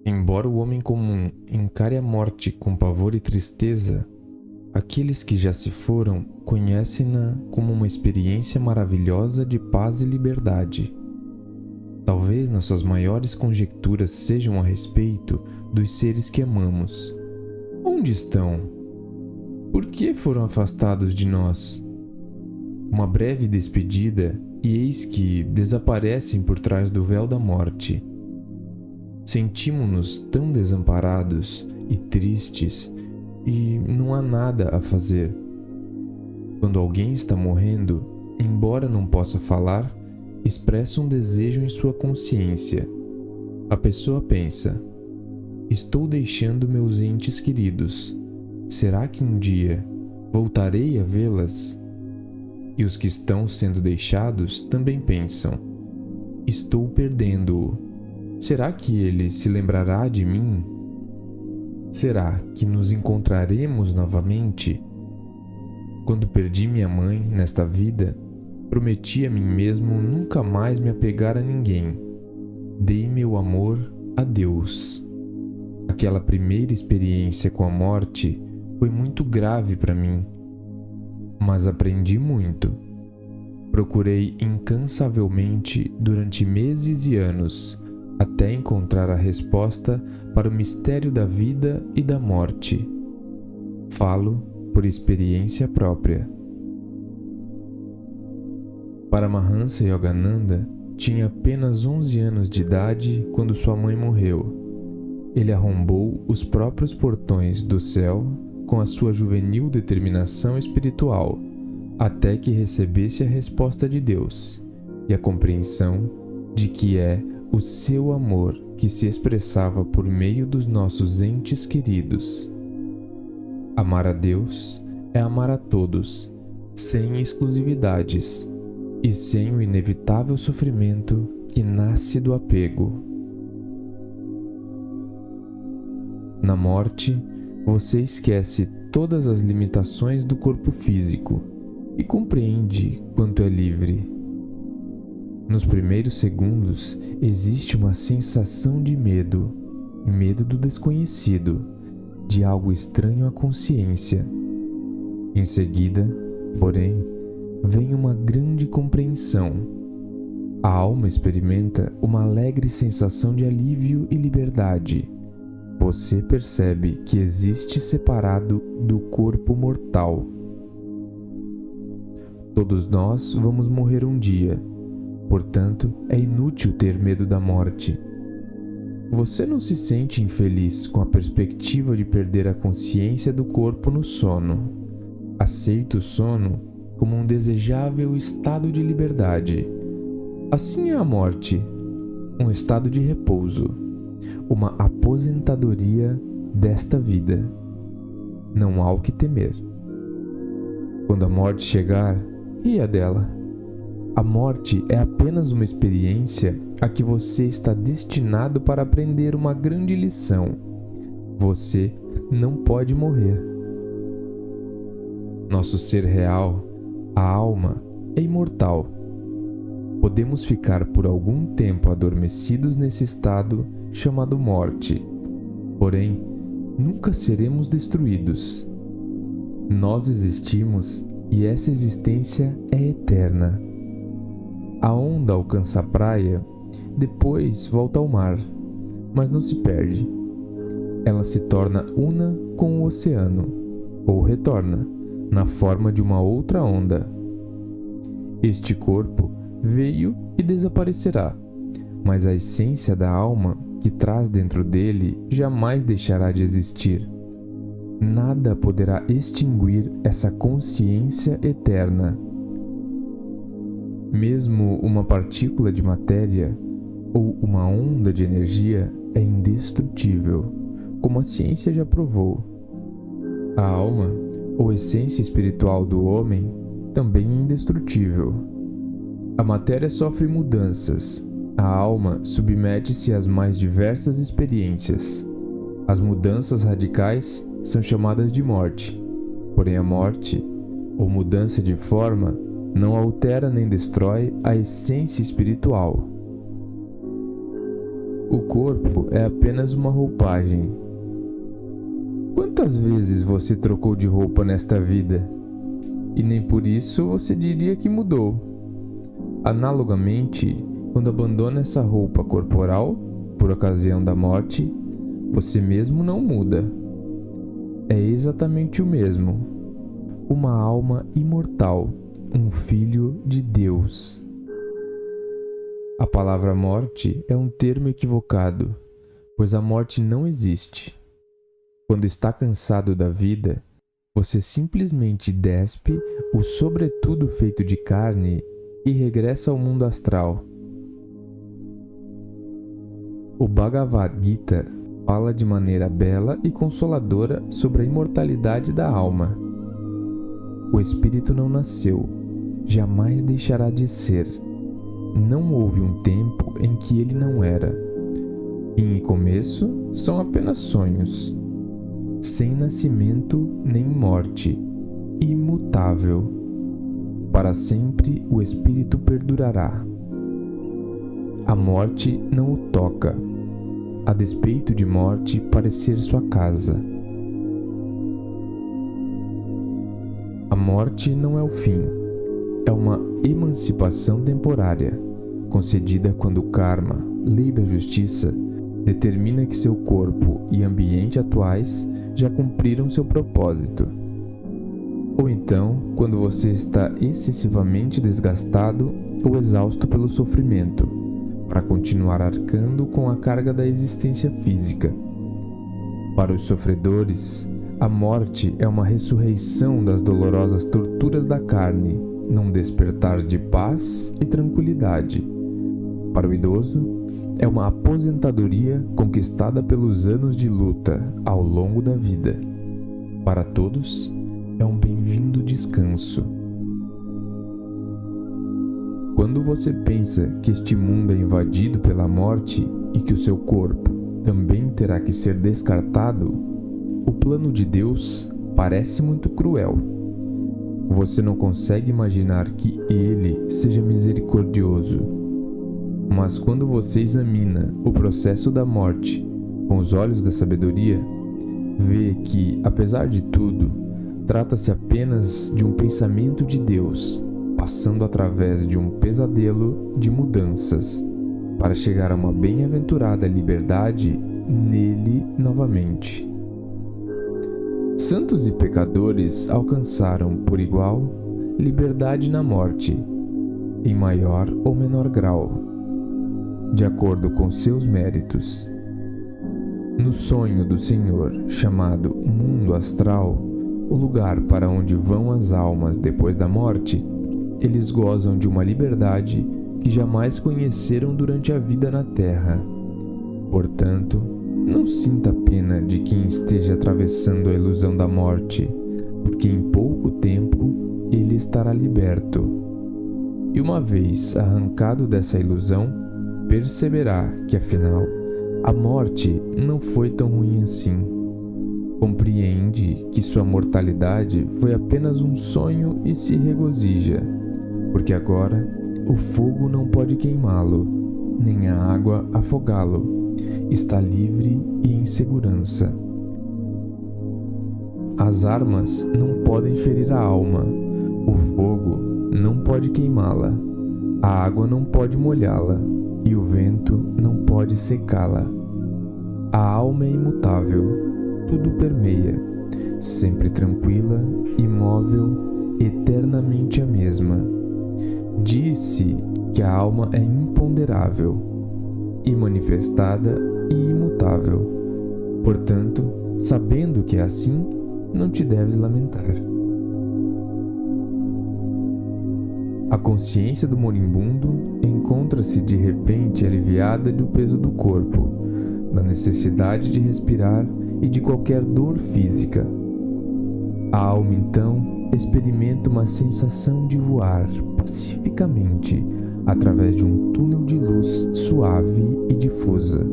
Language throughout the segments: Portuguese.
Embora o homem comum encare a morte com pavor e tristeza, aqueles que já se foram conhecem-na como uma experiência maravilhosa de paz e liberdade. Talvez nossas maiores conjecturas sejam a respeito dos seres que amamos. Onde estão? Por que foram afastados de nós? Uma breve despedida e eis que desaparecem por trás do véu da morte. Sentimos-nos tão desamparados e tristes e não há nada a fazer. Quando alguém está morrendo, embora não possa falar, expressa um desejo em sua consciência. A pessoa pensa: estou deixando meus entes queridos. Será que um dia voltarei a vê-las? E os que estão sendo deixados também pensam: estou perdendo-o. Será que ele se lembrará de mim? Será que nos encontraremos novamente? Quando perdi minha mãe nesta vida, prometi a mim mesmo nunca mais me apegar a ninguém. Dei meu amor a Deus. Aquela primeira experiência com a morte foi muito grave para mim, mas aprendi muito. Procurei incansavelmente durante meses e anos, até encontrar a resposta para o mistério da vida e da morte. Falo por experiência própria. Paramahansa Yogananda tinha apenas 11 anos de idade quando sua mãe morreu. Ele arrombou os próprios portões do céu com a sua juvenil determinação espiritual, até que recebesse a resposta de Deus e a compreensão de que é o seu amor que se expressava por meio dos nossos entes queridos. Amar a Deus é amar a todos, sem exclusividades e sem o inevitável sofrimento que nasce do apego. Na morte, você esquece todas as limitações do corpo físico e compreende quanto é livre. Nos primeiros segundos, existe uma sensação de medo do desconhecido, de algo estranho à consciência. Em seguida, porém, vem uma grande compreensão. A alma experimenta uma alegre sensação de alívio e liberdade. Você percebe que existe separado do corpo mortal. Todos nós vamos morrer um dia. Portanto, é inútil ter medo da morte. Você não se sente infeliz com a perspectiva de perder a consciência do corpo no sono. Aceita o sono como um desejável estado de liberdade. Assim é a morte, um estado de repouso, uma aposentadoria desta vida. Não há o que temer. Quando a morte chegar, ria dela. A morte é apenas uma experiência a que você está destinado para aprender uma grande lição. Você não pode morrer. Nosso ser real, a alma, é imortal. Podemos ficar por algum tempo adormecidos nesse estado chamado morte. Porém, nunca seremos destruídos. Nós existimos e essa existência é eterna. A onda alcança a praia, depois volta ao mar, mas não se perde. Ela se torna una com o oceano, ou retorna, na forma de uma outra onda. Este corpo veio e desaparecerá, mas a essência da alma que traz dentro dele jamais deixará de existir. Nada poderá extinguir essa consciência eterna. Mesmo uma partícula de matéria ou uma onda de energia é indestrutível, como a ciência já provou. A alma, ou essência espiritual do homem, também é indestrutível. A matéria sofre mudanças, a alma submete-se às mais diversas experiências. As mudanças radicais são chamadas de morte, porém a morte, ou mudança de forma, não altera nem destrói a essência espiritual. O corpo é apenas uma roupagem. Quantas vezes você trocou de roupa nesta vida? E nem por isso você diria que mudou. Analogamente, quando abandona essa roupa corporal, por ocasião da morte, você mesmo não muda. É exatamente o mesmo. Uma alma imortal, um filho de Deus. A palavra morte é um termo equivocado, pois a morte não existe. Quando está cansado da vida, você simplesmente despe o sobretudo feito de carne e regressa ao mundo astral. O Bhagavad Gita fala de maneira bela e consoladora sobre a imortalidade da alma. O espírito não nasceu, jamais deixará de ser. Não houve um tempo em que ele não era. Fim e começo são apenas sonhos. Sem nascimento nem morte. Imutável. Para sempre o espírito perdurará. A morte não o toca, a despeito de morte parecer sua casa. A morte não é o fim, é uma emancipação temporária, concedida quando o karma, lei da justiça, determina que seu corpo e ambiente atuais já cumpriram seu propósito. Ou então, quando você está excessivamente desgastado ou exausto pelo sofrimento, para continuar arcando com a carga da existência física. Para os sofredores, a morte é uma ressurreição das dolorosas torturas da carne, num despertar de paz e tranquilidade. Para o idoso, é uma aposentadoria conquistada pelos anos de luta ao longo da vida. Para todos, é um bem-vindo descanso. Quando você pensa que este mundo é invadido pela morte e que o seu corpo também terá que ser descartado, o plano de Deus parece muito cruel. Você não consegue imaginar que Ele seja misericordioso. Mas quando você examina o processo da morte com os olhos da sabedoria, vê que, apesar de tudo, trata-se apenas de um pensamento de Deus, passando através de um pesadelo de mudanças, para chegar a uma bem-aventurada liberdade nele novamente. Santos e pecadores alcançaram, por igual, liberdade na morte, em maior ou menor grau, de acordo com seus méritos. No sonho do Senhor, chamado mundo astral, o lugar para onde vão as almas depois da morte, eles gozam de uma liberdade que jamais conheceram durante a vida na Terra. Portanto, não sinta pena de quem esteja atravessando a ilusão da morte, porque em pouco tempo ele estará liberto. E uma vez arrancado dessa ilusão, perceberá que afinal a morte não foi tão ruim assim. Compreende que sua mortalidade foi apenas um sonho e se regozija, porque agora o fogo não pode queimá-lo, nem a água afogá-lo. Está livre e em segurança. As armas não podem ferir a alma, o fogo não pode queimá-la, a água não pode molhá-la e o vento não pode secá-la. A alma é imutável, tudo permeia, sempre tranquila, imóvel, eternamente a mesma. Diz-se que a alma é imponderável, imanifestada e imutável. Portanto, sabendo que é assim, não te deves lamentar. A consciência do moribundo encontra-se de repente aliviada do peso do corpo, da necessidade de respirar e de qualquer dor física. A alma, então, experimenta uma sensação de voar pacificamente através de um túnel de luz suave e difusa.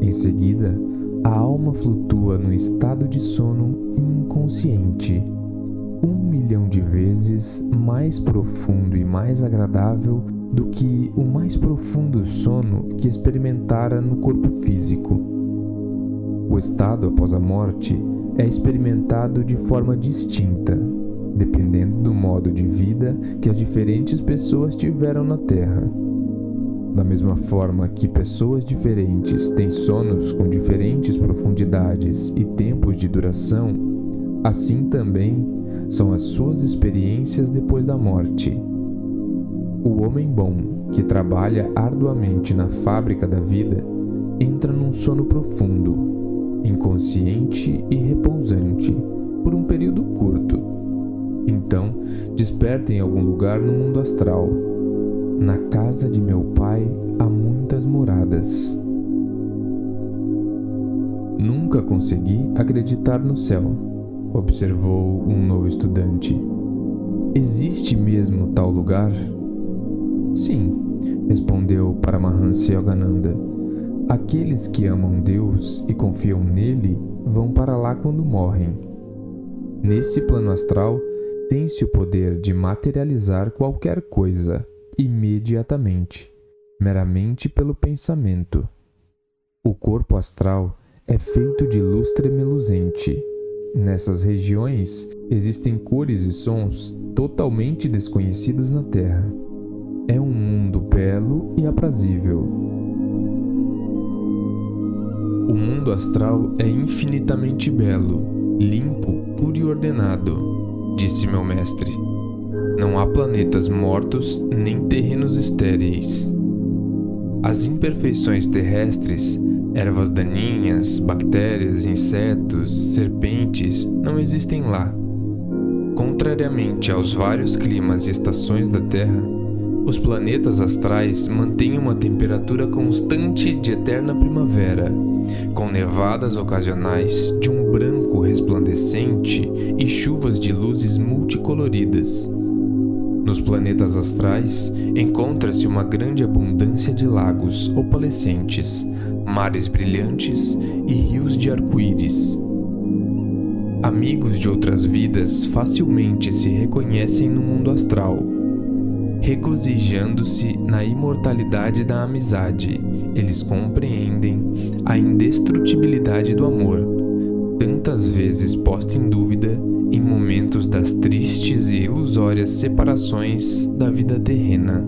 Em seguida, a alma flutua num estado de sono inconsciente, 1.000.000 de vezes mais profundo e mais agradável do que o mais mais profundo sono que experimentara no corpo físico. O estado após a morte é experimentado de forma distinta, dependendo do modo de vida que as diferentes pessoas tiveram na Terra. Da mesma forma que pessoas diferentes têm sonos com diferentes profundidades e tempos de duração, assim também são as suas experiências depois da morte. O homem bom, que trabalha arduamente na fábrica da vida, entra num sono profundo, inconsciente e repousante, por um período curto. Então, desperta em algum lugar no mundo astral. Na casa de meu pai há muitas moradas. Nunca consegui acreditar no céu, observou um novo estudante. Existe mesmo tal lugar? Sim, respondeu Paramahansa Yogananda. Aqueles que amam Deus e confiam nele vão para lá quando morrem. Nesse plano astral, tem-se o poder de materializar qualquer coisa imediatamente, meramente pelo pensamento. O corpo astral é feito de luz tremeluzente. Nessas regiões existem cores e sons totalmente desconhecidos na Terra. É um mundo belo e aprazível. O mundo astral é infinitamente belo, limpo, puro e ordenado, disse meu mestre. Não há planetas mortos nem terrenos estéreis. As imperfeições terrestres, ervas daninhas, bactérias, insetos, serpentes, não existem lá. Contrariamente aos vários climas e estações da Terra, os planetas astrais mantêm uma temperatura constante de eterna primavera, com nevadas ocasionais de um branco resplandecente e chuvas de luzes multicoloridas. Nos planetas astrais encontra-se uma grande abundância de lagos opalescentes, mares brilhantes e rios de arco-íris. Amigos de outras vidas facilmente se reconhecem no mundo astral. Regozijando-se na imortalidade da amizade, eles compreendem a indestrutibilidade do amor, tantas vezes posta em dúvida em momentos das tristes e ilusórias separações da vida terrena.